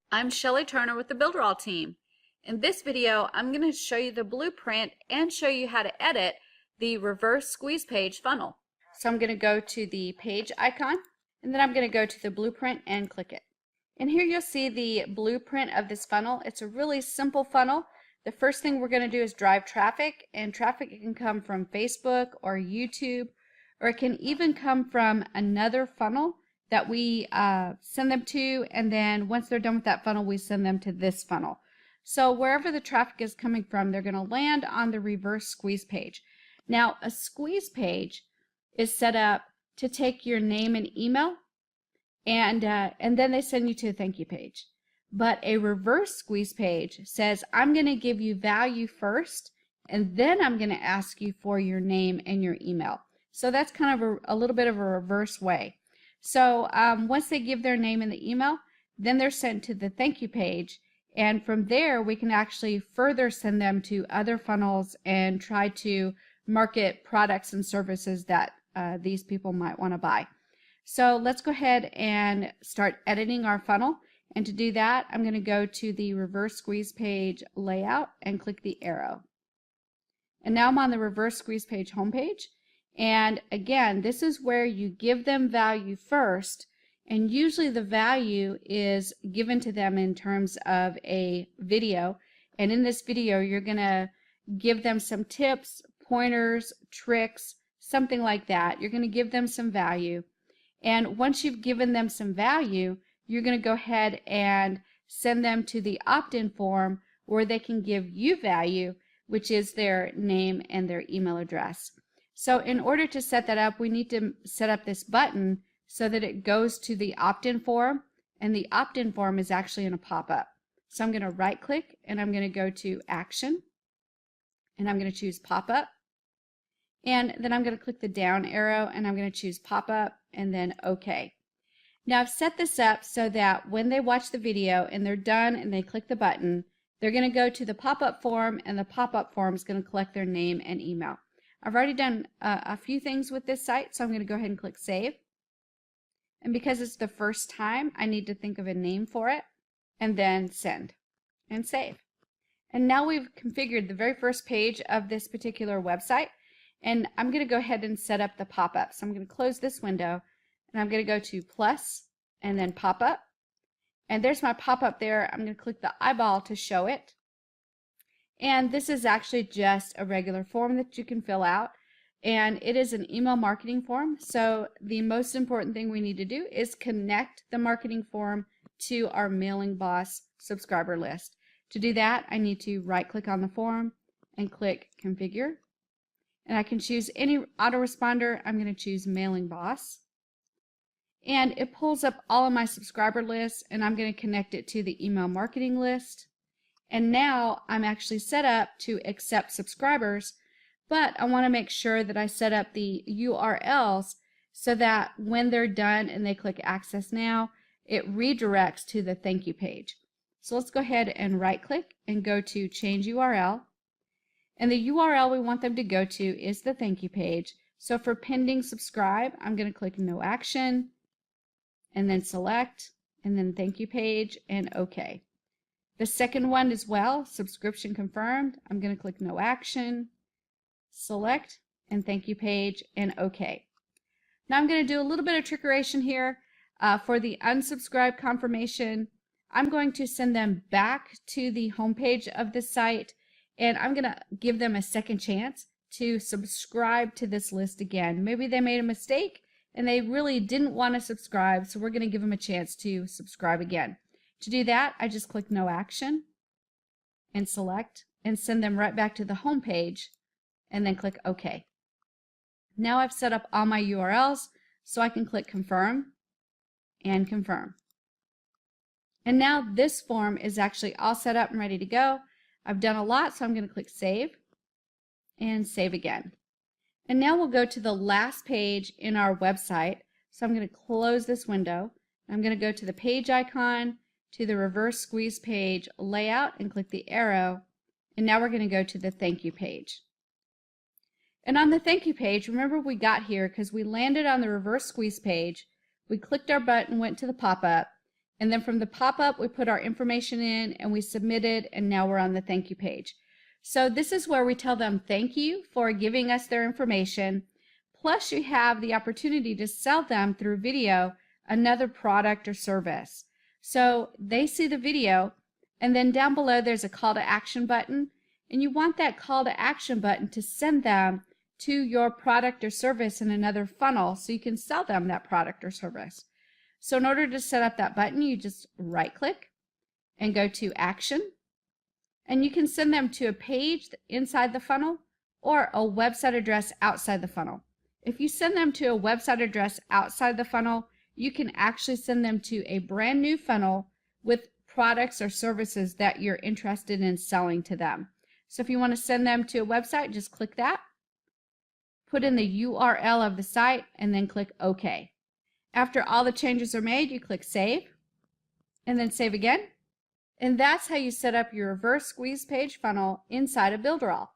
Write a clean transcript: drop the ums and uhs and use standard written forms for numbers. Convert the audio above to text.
I'm Shelly Turner with the BuilderAll team. In this video, I'm going to show you the blueprint and show you how to edit the reverse squeeze page funnel. So I'm going to go to the page icon, and then I'm going to go to the blueprint and click it. And here you'll see the blueprint of this funnel. It's a really simple funnel. The first thing we're going to do is drive traffic, and traffic can come from Facebook or YouTube, or it can even come from another funnel that we send them to, and then once they're done with that funnel, we send them to this funnel. So wherever the traffic is coming from, they're going to land on the reverse squeeze page. Now, a squeeze page is set up to take your name and email, and then they send you to a thank you page. But a reverse squeeze page says, I'm going to give you value first, and then I'm going to ask you for your name and your email. So that's kind of a little bit of a reverse way. So once they give their name and the email, then they're sent to the thank you page, and from there we can actually further send them to other funnels and try to market products and services that these people might want to buy. So let's go ahead and start editing our funnel, and to do that I'm going to go to the reverse squeeze page layout and click the arrow. And now I'm on the reverse squeeze page homepage. And again, this is where you give them value first, and usually the value is given to them in terms of a video. And in this video, you're going to give them some tips, pointers, tricks, something like that. You're going to give them some value. And once you've given them some value, you're going to go ahead and send them to the opt-in form where they can give you value, which is their name and their email address. So in order to set that up, we need to set up this button so that it goes to the opt-in form, and the opt-in form is actually going to pop up. So I'm going to right click, and I'm going to go to action, and I'm going to choose pop up, and then I'm going to click the down arrow, and I'm going to choose pop up, and then OK. Now I've set this up so that when they watch the video and they're done and they click the button, they're going to go to the pop-up form, and the pop-up form is going to collect their name and email. I've already done a few things with this site, so I'm going to go ahead and click save. And because it's the first time, I need to think of a name for it, and then send and save. And now we've configured the very first page of this particular website, and I'm going to go ahead and set up the pop-up. So I'm going to close this window, and I'm going to go to plus and then pop-up. And there's my pop-up there. I'm going to click the eyeball to show it. And this is actually just a regular form that you can fill out, and it is an email marketing form. So the most important thing we need to do is connect the marketing form to our Mailing Boss subscriber list. To do that, I need to right click on the form and click configure, and I can choose any autoresponder. I'm going to choose Mailing Boss, and it pulls up all of my subscriber lists, and I'm going to connect it to the email marketing list. And now I'm actually set up to accept subscribers, but I want to make sure that I set up the URLs so that when they're done and they click access now, it redirects to the thank you page. So let's go ahead and right click and go to change URL. And the URL we want them to go to is the thank you page. So for pending subscribe, I'm going to click no action, and then select, and then thank you page, and OK. The second one as well, subscription confirmed. I'm going to click no action, select, and thank you page, and OK. Now I'm going to do a little bit of trickeration here. For the unsubscribe confirmation, I'm going to send them back to the home page of the site, and I'm going to give them a second chance to subscribe to this list again. Maybe they made a mistake and they really didn't want to subscribe, so we're going to give them a chance to subscribe again. To do that, I just click no action and select and send them right back to the home page, and then click OK. Now I've set up all my URLs, so I can click confirm and confirm. And now this form is actually all set up and ready to go. I've done a lot, so I'm going to click save and save again. And now we'll go to the last page in our website. So I'm going to close this window. I'm going to go to the page icon, to the reverse squeeze page layout, and click the arrow. And now we're going to go to the thank you page. And on the thank you page, remember we got here because we landed on the reverse squeeze page. We clicked our button, went to the pop-up, and then from the pop-up we put our information in and we submitted, and now we're on the thank you page. So this is where we tell them thank you for giving us their information, plus you have the opportunity to sell them through video another product or service. So they see the video, and then down below there's a call to action button, and you want that call to action button to send them to your product or service in another funnel so you can sell them that product or service. So in order to set up that button, you just right click and go to action, and you can send them to a page inside the funnel or a website address outside the funnel. If you send them to a website address outside the funnel, you can actually send them to a brand new funnel with products or services that you're interested in selling to them. So if you want to send them to a website, just click that, put in the URL of the site, and then click OK. After all the changes are made, you click Save, and then Save again. And that's how you set up your reverse squeeze page funnel inside of BuilderAll.